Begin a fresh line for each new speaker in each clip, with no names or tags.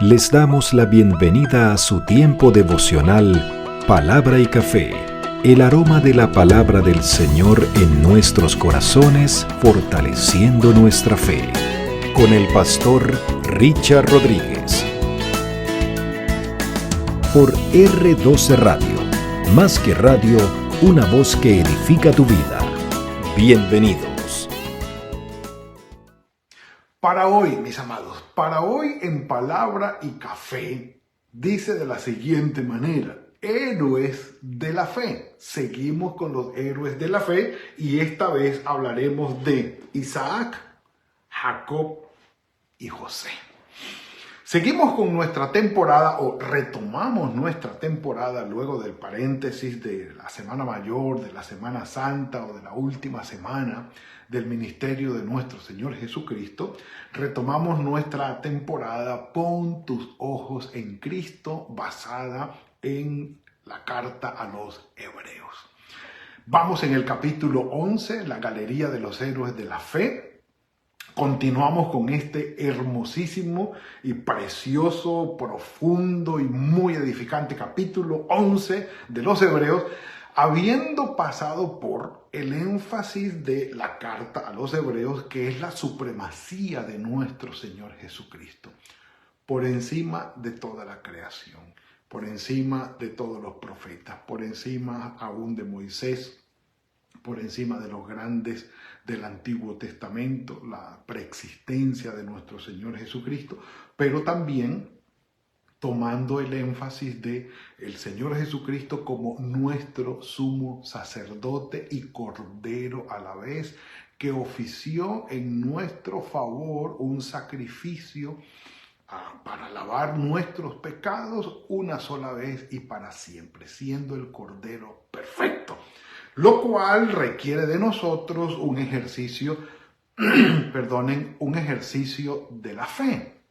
Les damos la bienvenida a su tiempo devocional Palabra y Café, el aroma de la palabra del Señor en nuestros corazones, fortaleciendo nuestra fe. Con el pastor Richard Rodríguez. Por R12 Radio, más que radio, una voz que edifica tu vida. Bienvenidos.
Para hoy, mis amados, para hoy en Palabra y Café, dice de la siguiente manera: héroes de la fe. Seguimos con los héroes de la fe y esta vez hablaremos de Isaac, Jacob y José. Seguimos con nuestra temporada, o retomamos nuestra temporada luego del paréntesis de la Semana Mayor, de la Semana Santa o de la última semana del ministerio de nuestro Señor Jesucristo. Retomamos nuestra temporada Pon tus ojos en Cristo, basada en la carta a los Hebreos. Vamos en el capítulo 11, la galería de los héroes de la fe. Continuamos con este hermosísimo y precioso, profundo y muy edificante capítulo 11 de los Hebreos, habiendo pasado por el énfasis de la carta a los Hebreos, que es la supremacía de nuestro Señor Jesucristo, por encima de toda la creación, por encima de todos los profetas, por encima aún de Moisés, por encima de los grandes del Antiguo Testamento, la preexistencia de nuestro Señor Jesucristo, pero también tomando el énfasis de el Señor Jesucristo como nuestro sumo sacerdote y cordero a la vez, que ofició en nuestro favor un sacrificio para lavar nuestros pecados una sola vez y para siempre, siendo el cordero perfecto. Lo cual requiere de nosotros un ejercicio, un ejercicio de la fe.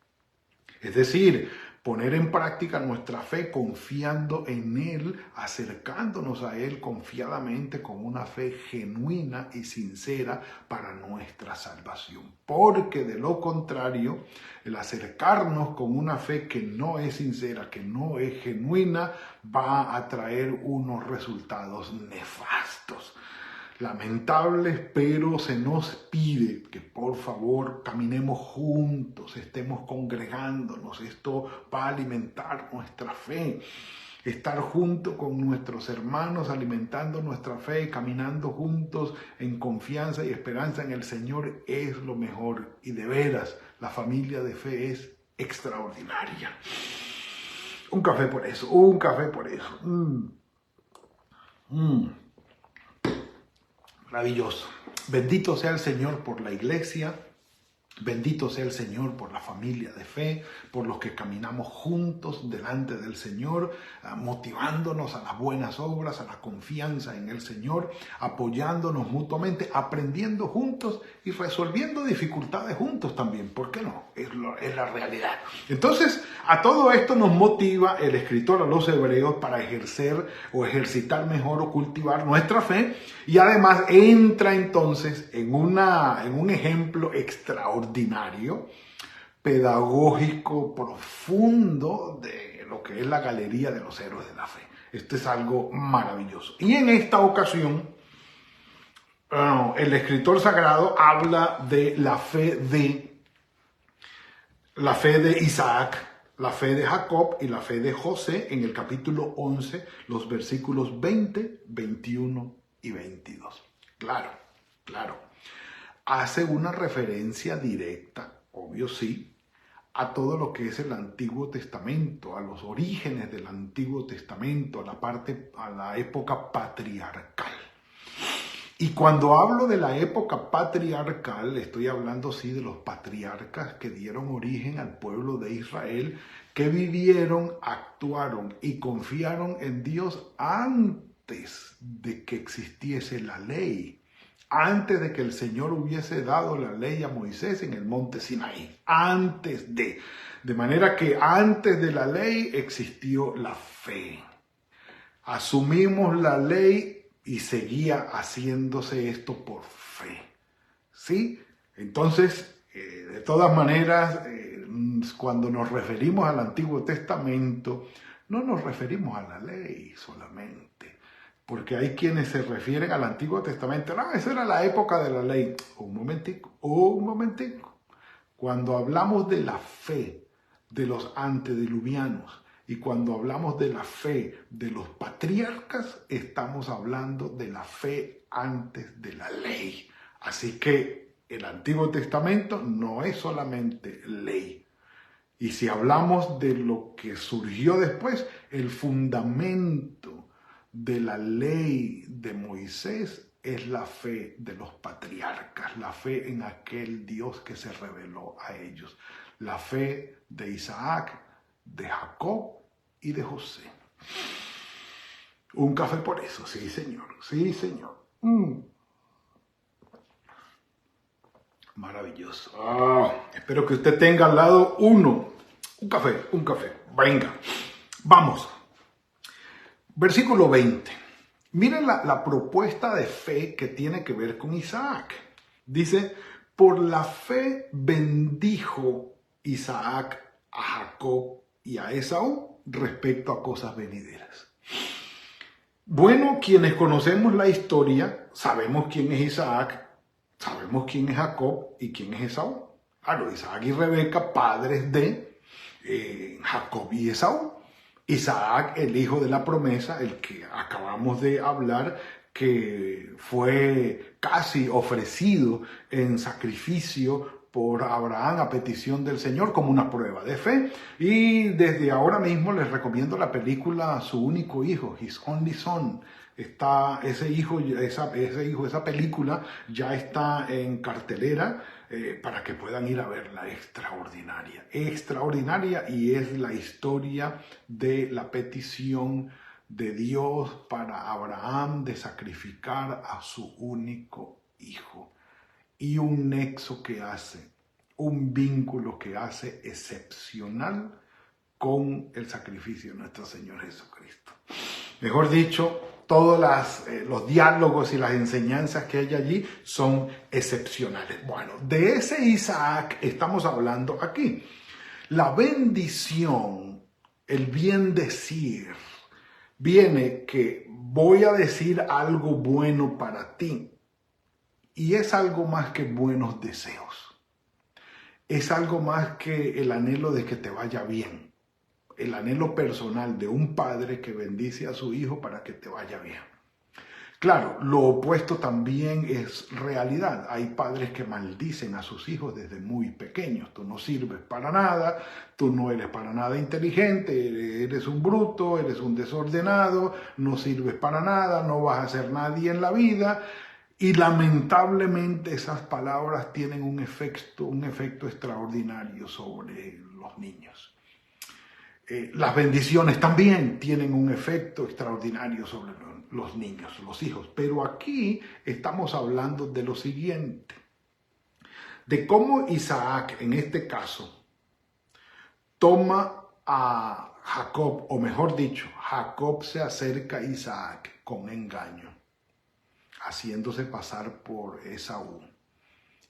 Es decir, poner en práctica nuestra fe confiando en Él, acercándonos a Él confiadamente con una fe genuina y sincera para nuestra salvación. Porque de lo contrario, el acercarnos con una fe que no es sincera, que no es genuina, va a traer unos resultados nefastos, lamentables, pero se nos pide que por favor caminemos juntos, estemos congregándonos. Esto va a alimentar nuestra fe. Estar junto con nuestros hermanos, alimentando nuestra fe, caminando juntos en confianza y esperanza en el Señor es lo mejor. Y de veras, la familia de fe es extraordinaria. Un café por eso, un café por eso. Maravilloso. Bendito sea el Señor por la iglesia. Bendito sea el Señor por la familia de fe, por los que caminamos juntos delante del Señor, motivándonos a las buenas obras, a la confianza en el Señor, apoyándonos mutuamente, aprendiendo juntos y resolviendo dificultades juntos también. ¿Por qué no? Es la realidad. Entonces, a todo esto nos motiva el escritor a los Hebreos para ejercer o ejercitar mejor o cultivar nuestra fe, y además entra entonces en un ejemplo extraordinario, pedagógico, profundo de lo que es la galería de los héroes de la fe. Esto es algo maravilloso. Y en esta ocasión, el escritor sagrado habla de la fe de Isaac, la fe de Jacob y la fe de José en el capítulo 11, los versículos 20, 21 y 22. Claro. Hace una referencia directa, obvio sí, a todo lo que es el Antiguo Testamento, a los orígenes del Antiguo Testamento, a la época patriarcal. Y cuando hablo de la época patriarcal, estoy hablando sí de los patriarcas que dieron origen al pueblo de Israel, que vivieron, actuaron y confiaron en Dios antes de que existiese la ley, antes de que el Señor hubiese dado la ley a Moisés en el monte Sinaí, de manera que antes de la ley existió la fe. Asumimos la ley y seguía haciéndose esto por fe, ¿sí? Entonces, de todas maneras, cuando nos referimos al Antiguo Testamento, no nos referimos a la ley solamente, porque hay quienes se refieren al Antiguo Testamento. No, esa era la época de la ley. Un momentico. Cuando hablamos de la fe de los antediluvianos y cuando hablamos de la fe de los patriarcas, estamos hablando de la fe antes de la ley. Así que el Antiguo Testamento no es solamente ley. Y si hablamos de lo que surgió después, el fundamento de la ley de Moisés es la fe de los patriarcas, la fe en aquel Dios que se reveló a ellos, la fe de Isaac, de Jacob y de José. Un café por eso, sí señor, sí señor. Maravilloso. Espero que usted tenga al lado un café. Venga, vamos. Versículo 20. Miren la propuesta de fe que tiene que ver con Isaac. Dice, por la fe bendijo Isaac a Jacob y a Esaú respecto a cosas venideras. Bueno, quienes conocemos la historia, sabemos quién es Isaac, sabemos quién es Jacob y quién es Esaú. Claro, Isaac y Rebeca, padres de Jacob y Esaú. Isaac, el hijo de la promesa, el que acabamos de hablar, que fue casi ofrecido en sacrificio por Abraham a petición del Señor como una prueba de fe. Y desde ahora mismo les recomiendo la película Su único hijo, His Only Son. Esa película ya está en cartelera para que puedan ir a verla. Extraordinaria, y es la historia de la petición de Dios para Abraham de sacrificar a su único hijo, y un nexo que hace, un vínculo que hace excepcional con el sacrificio de nuestro Señor Jesucristo. Mejor dicho, todos los diálogos y las enseñanzas que hay allí son excepcionales. Bueno, de ese Isaac estamos hablando aquí. La bendición, el bien decir, viene que voy a decir algo bueno para ti. Y es algo más que buenos deseos. Es algo más que el anhelo de que te vaya bien. El anhelo personal de un padre que bendice a su hijo para que te vaya bien. Claro, lo opuesto también es realidad. Hay padres que maldicen a sus hijos desde muy pequeños. Tú no sirves para nada, tú no eres para nada inteligente, eres un bruto, eres un desordenado, no sirves para nada, no vas a ser nadie en la vida. Y lamentablemente esas palabras tienen un efecto extraordinario sobre los niños. Las bendiciones también tienen un efecto extraordinario sobre los niños, los hijos. Pero aquí estamos hablando de lo siguiente, de cómo Isaac, en este caso, toma a Jacob, o mejor dicho, Jacob se acerca a Isaac con engaño, haciéndose pasar por Esaú,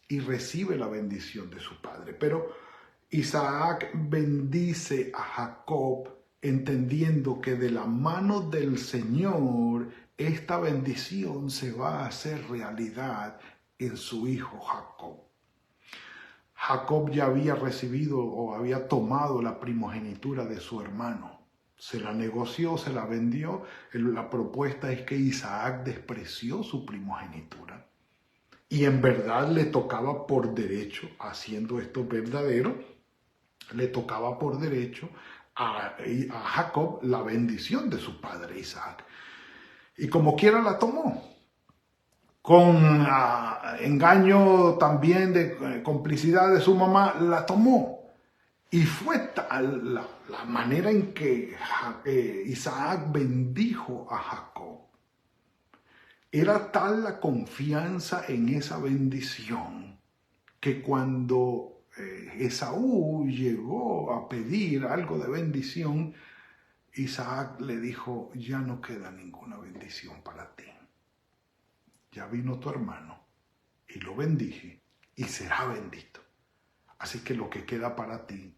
y recibe la bendición de su padre. Pero Isaac bendice a Jacob entendiendo que de la mano del Señor esta bendición se va a hacer realidad en su hijo Jacob. Jacob ya había recibido o había tomado la primogenitura de su hermano. Se la negoció, se la vendió. La propuesta es que Isaac despreció su primogenitura. Y en verdad le tocaba por derecho, haciendo esto verdadero, le tocaba por derecho a Jacob la bendición de su padre Isaac. Y como quiera la tomó. Con engaño también de complicidad de su mamá, la tomó. Y fue tal la manera en que Isaac bendijo a Jacob. Era tal la confianza en esa bendición que cuando Esaú llegó a pedir algo de bendición, Isaac le dijo, ya no queda ninguna bendición para ti. Ya vino tu hermano y lo bendije y será bendito. Así que lo que queda para ti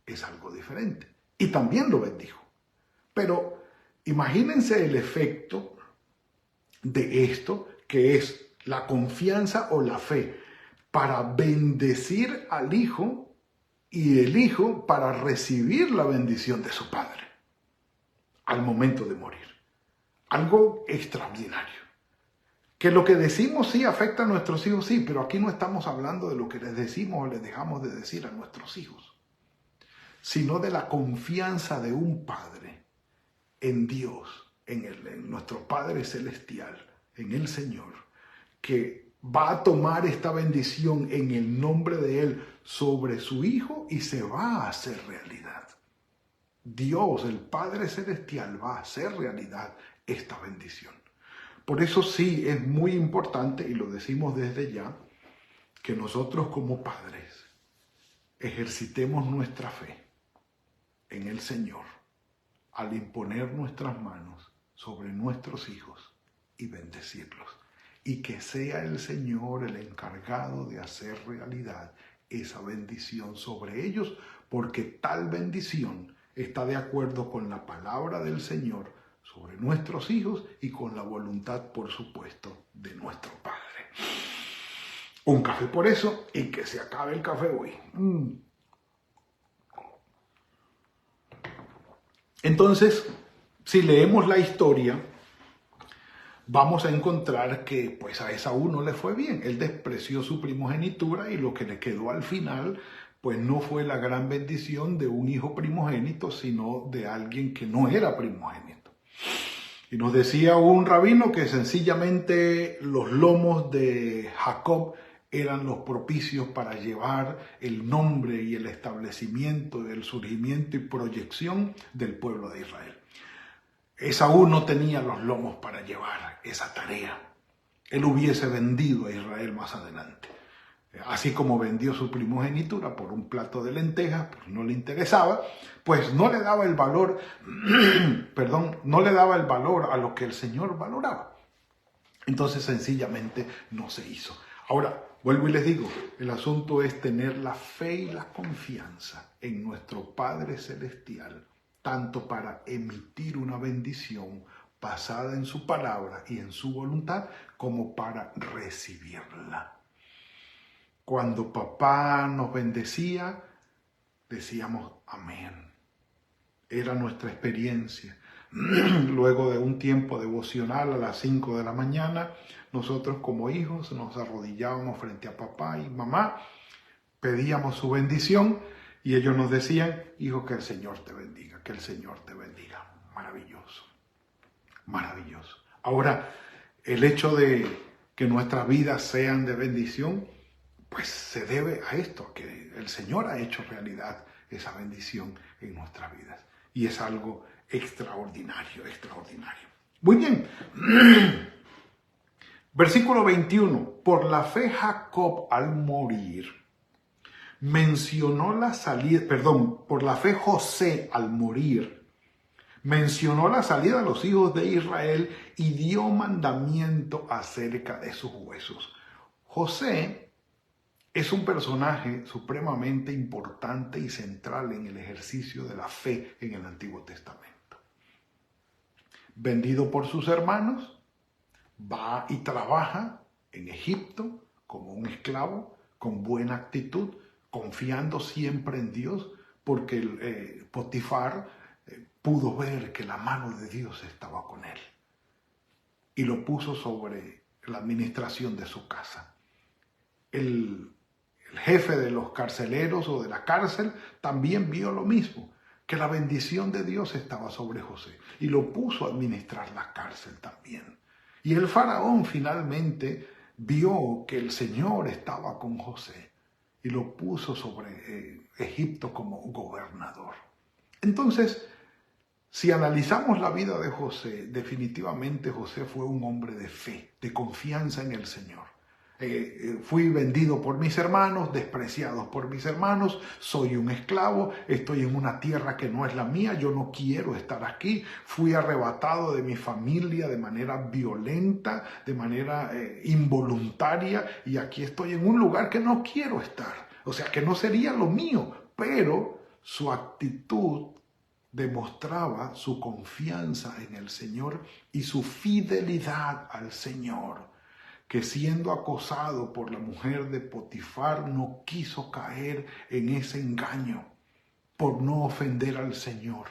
es algo diferente. Y también lo bendijo. Pero imagínense el efecto de esto, que es la confianza o la fe para bendecir al hijo y el hijo para recibir la bendición de su padre al momento de morir. Algo extraordinario. Que lo que decimos sí afecta a nuestros hijos, sí, pero aquí no estamos hablando de lo que les decimos o les dejamos de decir a nuestros hijos, sino de la confianza de un padre en Dios, en nuestro Padre Celestial, en el Señor, que va a tomar esta bendición en el nombre de Él sobre su Hijo y se va a hacer realidad. Dios, el Padre Celestial, va a hacer realidad esta bendición. Por eso sí es muy importante, y lo decimos desde ya, que nosotros como padres ejercitemos nuestra fe en el Señor al imponer nuestras manos sobre nuestros hijos y bendecirlos. Y que sea el Señor el encargado de hacer realidad esa bendición sobre ellos, porque tal bendición está de acuerdo con la palabra del Señor sobre nuestros hijos y con la voluntad, por supuesto, de nuestro Padre. Un café por eso y que se acabe el café hoy. Entonces, si leemos la historia, vamos a encontrar que pues a Esaú no le fue bien. Él despreció su primogenitura y lo que le quedó al final pues no fue la gran bendición de un hijo primogénito, sino de alguien que no era primogénito. Y nos decía un rabino que sencillamente los lomos de Jacob eran los propicios para llevar el nombre y el establecimiento del surgimiento y proyección del pueblo de Israel. Esaú no tenía los lomos para llevar esa tarea. Él hubiese vendido a Israel más adelante. Así como vendió su primogenitura por un plato de lentejas, pues no le interesaba, pues no le daba el valor, no le daba el valor a lo que el Señor valoraba. Entonces sencillamente no se hizo. Ahora, vuelvo y les digo, el asunto es tener la fe y la confianza en nuestro Padre Celestial, tanto para emitir una bendición basada en su palabra y en su voluntad, como para recibirla. Cuando papá nos bendecía, decíamos amén. Era nuestra experiencia. Luego de un tiempo devocional a las 5 de la mañana, nosotros como hijos nos arrodillábamos frente a papá y mamá, pedíamos su bendición y ellos nos decían, hijo, que el Señor te bendiga, que el Señor te bendiga. Maravilloso, maravilloso. Ahora, el hecho de que nuestras vidas sean de bendición, pues se debe a esto, que el Señor ha hecho realidad esa bendición en nuestras vidas. Y es algo extraordinario, extraordinario. Muy bien. Versículo 21. Por la fe Jacob al morir mencionó la salida, por la fe José al morir mencionó la salida de los hijos de Israel y dio mandamiento acerca de sus huesos. José es un personaje supremamente importante y central en el ejercicio de la fe en el Antiguo Testamento. Vendido por sus hermanos, va y trabaja en Egipto como un esclavo, con buena actitud, confiando siempre en Dios, porque Potifar pudo ver que la mano de Dios estaba con él y lo puso sobre la administración de su casa. El jefe de los carceleros o de la cárcel también vio lo mismo, que la bendición de Dios estaba sobre José y lo puso a administrar la cárcel también. Y el faraón finalmente vio que el Señor estaba con José y lo puso sobre Egipto como gobernador. Entonces, si analizamos la vida de José, definitivamente José fue un hombre de fe, de confianza en el Señor. Fui vendido por mis hermanos, despreciado por mis hermanos, soy un esclavo, estoy en una tierra que no es la mía, yo no quiero estar aquí, fui arrebatado de mi familia de manera violenta, de manera involuntaria, y aquí estoy en un lugar que no quiero estar. O sea, que no sería lo mío, pero su actitud demostraba su confianza en el Señor y su fidelidad al Señor, que siendo acosado por la mujer de Potifar no quiso caer en ese engaño por no ofender al Señor,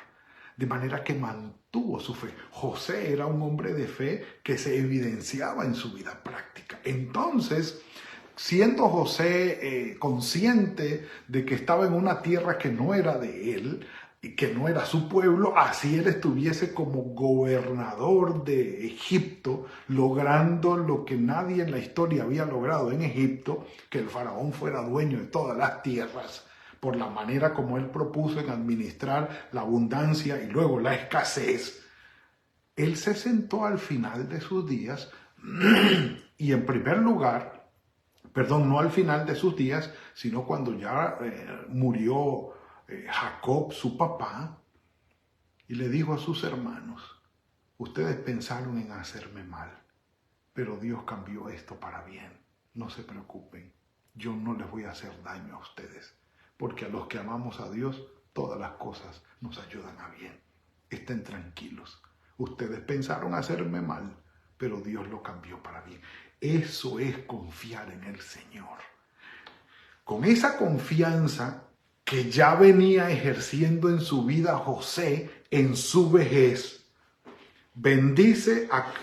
de manera que mantuvo su fe. José era un hombre de fe que se evidenciaba en su vida práctica. Entonces, siendo José consciente de que estaba en una tierra que no era de él, y que no era su pueblo, así él estuviese como gobernador de Egipto, logrando lo que nadie en la historia había logrado en Egipto, que el faraón fuera dueño de todas las tierras, por la manera como él propuso en administrar la abundancia y luego la escasez. Él se sentó al final de sus días y en primer lugar, no al final de sus días, sino cuando ya murió Jacob, su papá, y le dijo a sus hermanos: ustedes pensaron en hacerme mal, pero Dios cambió esto para bien. No se preocupen, yo no les voy a hacer daño a ustedes, porque a los que amamos a Dios, todas las cosas nos ayudan a bien. Estén tranquilos. Ustedes pensaron hacerme mal, pero Dios lo cambió para bien. Eso es confiar en el Señor. Con esa confianza que ya venía ejerciendo en su vida José en su vejez, bendice a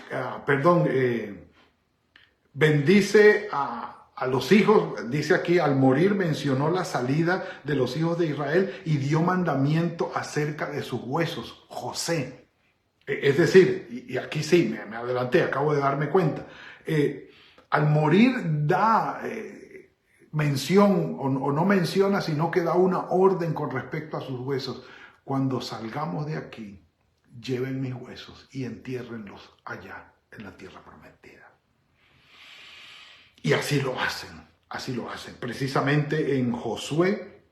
los hijos. Dice aquí, al morir mencionó la salida de los hijos de Israel y dio mandamiento acerca de sus huesos. José, es decir, y aquí sí, me adelanté, acabo de darme cuenta, al morir da mención o no menciona, sino que da una orden con respecto a sus huesos. Cuando salgamos de aquí, lleven mis huesos y entiérrenlos allá en la tierra prometida. Y así lo hacen. Precisamente en Josué,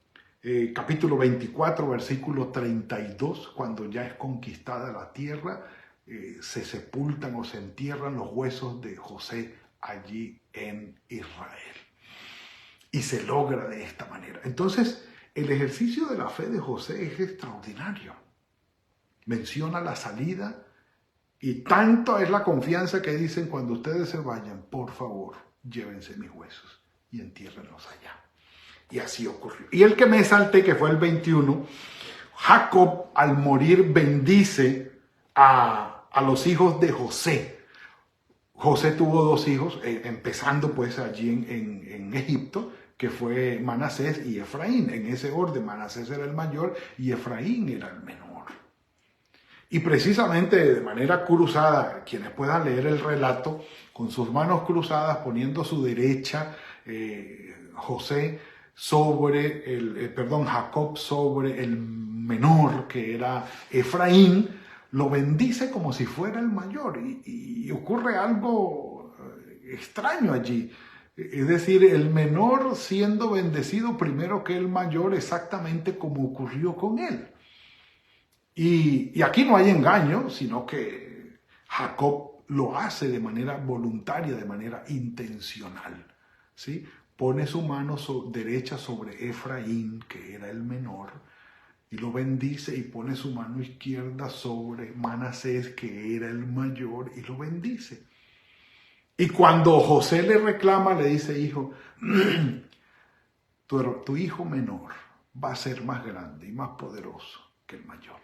capítulo 24, versículo 32, cuando ya es conquistada la tierra, se sepultan o se entierran los huesos de José allí en Israel. Y se logra de esta manera. Entonces, el ejercicio de la fe de José es extraordinario. Menciona la salida y tanto es la confianza que dicen: cuando ustedes se vayan, por favor, llévense mis huesos y entiérrenlos allá. Y así ocurrió. Y el que me salté, que fue el 21, Jacob al morir bendice a los hijos de José. José tuvo dos hijos, empezando pues allí en Egipto, que fue Manasés y Efraín. En ese orden, Manasés era el mayor y Efraín era el menor. Y precisamente de manera cruzada, quienes puedan leer el relato, con sus manos cruzadas, poniendo su derecha, Jacob sobre el menor, que era Efraín, lo bendice como si fuera el mayor. Y ocurre algo extraño allí. Es decir, el menor siendo bendecido primero que el mayor, exactamente como ocurrió con él. Y aquí no hay engaño, sino que Jacob lo hace de manera voluntaria, de manera intencional, ¿sí? Pone su mano derecha sobre Efraín, que era el menor, y lo bendice, y pone su mano izquierda sobre Manasés, que era el mayor, y lo bendice. Y cuando José le reclama, le dice: hijo, tu hijo menor va a ser más grande y más poderoso que el mayor.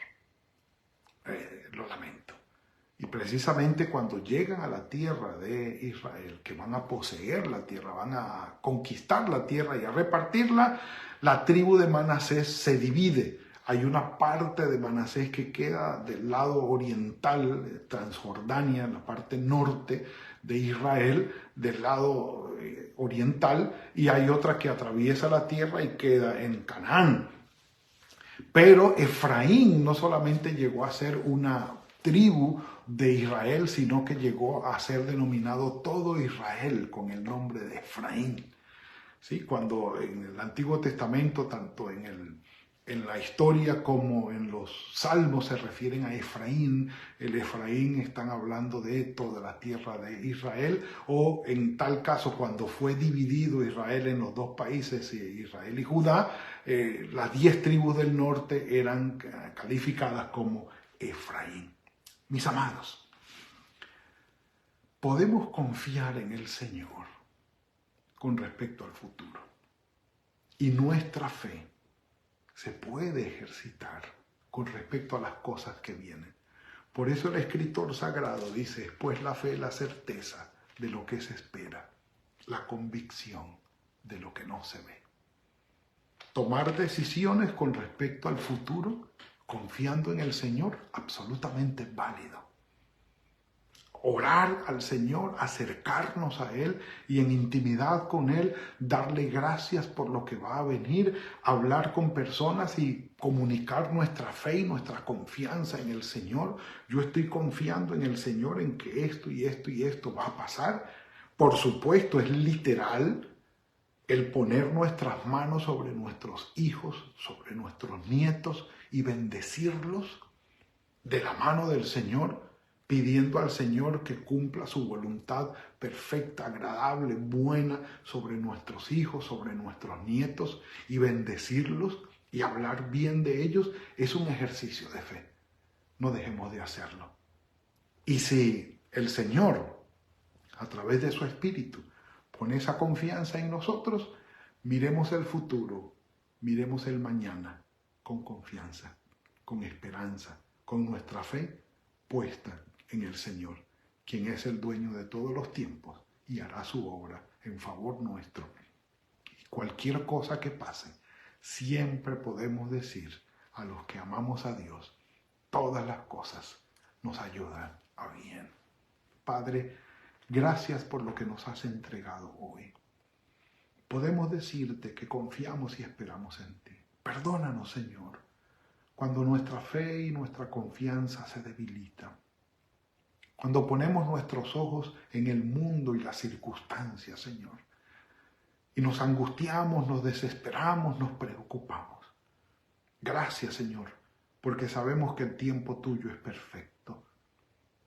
Lo lamento. Y precisamente cuando llegan a la tierra de Israel, que van a poseer la tierra, van a conquistar la tierra y a repartirla, la tribu de Manasés se divide. Hay una parte de Manasés que queda del lado oriental, Transjordania, en la parte norte de Israel, del lado oriental, y hay otra que atraviesa la tierra y queda en Canaán. Pero Efraín no solamente llegó a ser una tribu de Israel, sino que llegó a ser denominado todo Israel con el nombre de Efraín. ¿Sí? Cuando en el Antiguo Testamento, tanto en la historia como en los salmos se refieren a Efraín. El Efraín están hablando de toda la tierra de Israel, o en tal caso cuando fue dividido Israel en los dos países, Israel y Judá, las 10 tribus del norte eran calificadas como Efraín. Mis amados, podemos confiar en el Señor con respecto al futuro, y nuestra fe se puede ejercitar con respecto a las cosas que vienen. Por eso el escritor sagrado dice: pues la fe es la certeza de lo que se espera, la convicción de lo que no se ve. Tomar decisiones con respecto al futuro, confiando en el Señor, absolutamente válido. Orar al Señor, acercarnos a Él y en intimidad con Él, darle gracias por lo que va a venir, hablar con personas y comunicar nuestra fe y nuestra confianza en el Señor. Yo estoy confiando en el Señor en que esto y esto y esto va a pasar. Por supuesto, es literal el poner nuestras manos sobre nuestros hijos, sobre nuestros nietos y bendecirlos de la mano del Señor, pidiendo al Señor que cumpla su voluntad perfecta, agradable, buena sobre nuestros hijos, sobre nuestros nietos, y bendecirlos y hablar bien de ellos. Es un ejercicio de fe. No dejemos de hacerlo. Y si el Señor, a través de su Espíritu, pone esa confianza en nosotros, miremos el futuro, miremos el mañana con confianza, con esperanza, con nuestra fe puesta en el Señor, quien es el dueño de todos los tiempos y hará su obra en favor nuestro. Y cualquier cosa que pase, siempre podemos decir a los que amamos a Dios: todas las cosas nos ayudan a bien. Padre, gracias por lo que nos has entregado hoy. Podemos decirte que confiamos y esperamos en ti. Perdónanos, Señor, cuando nuestra fe y nuestra confianza se debilitan, cuando ponemos nuestros ojos en el mundo y las circunstancias, Señor, y nos angustiamos, nos desesperamos, nos preocupamos. Gracias, Señor, porque sabemos que el tiempo tuyo es perfecto.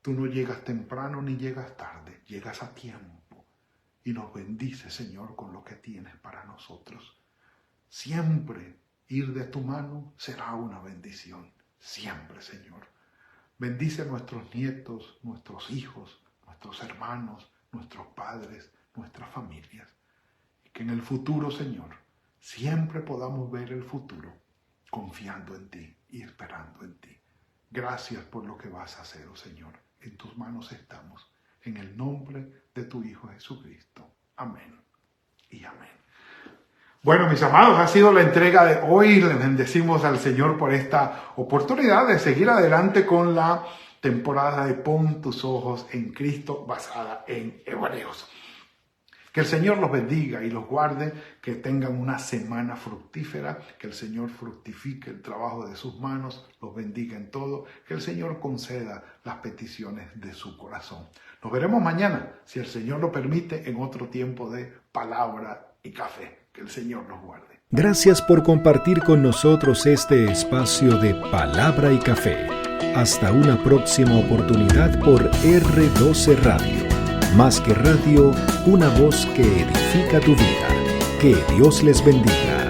Tú no llegas temprano ni llegas tarde, llegas a tiempo y nos bendices, Señor, con lo que tienes para nosotros. Siempre ir de tu mano será una bendición, siempre, Señor. Bendice a nuestros nietos, nuestros hijos, nuestros hermanos, nuestros padres, nuestras familias. Y que en el futuro, Señor, siempre podamos ver el futuro confiando en ti y esperando en ti. Gracias por lo que vas a hacer, oh Señor. En tus manos estamos. En el nombre de tu Hijo Jesucristo. Amén y amén. Bueno, mis amados, ha sido la entrega de hoy. Le bendecimos al Señor por esta oportunidad de seguir adelante con la temporada de Pon tus ojos en Cristo, basada en Hebreos. Que el Señor los bendiga y los guarde, que tengan una semana fructífera, que el Señor fructifique el trabajo de sus manos, los bendiga en todo, que el Señor conceda las peticiones de su corazón. Nos veremos mañana, si el Señor lo permite, en otro tiempo de Palabra y Café. Que el Señor nos guarde.
Gracias por compartir con nosotros este espacio de Palabra y Café. Hasta una próxima oportunidad por R12 Radio. Más que radio, una voz que edifica tu vida. Que Dios les bendiga.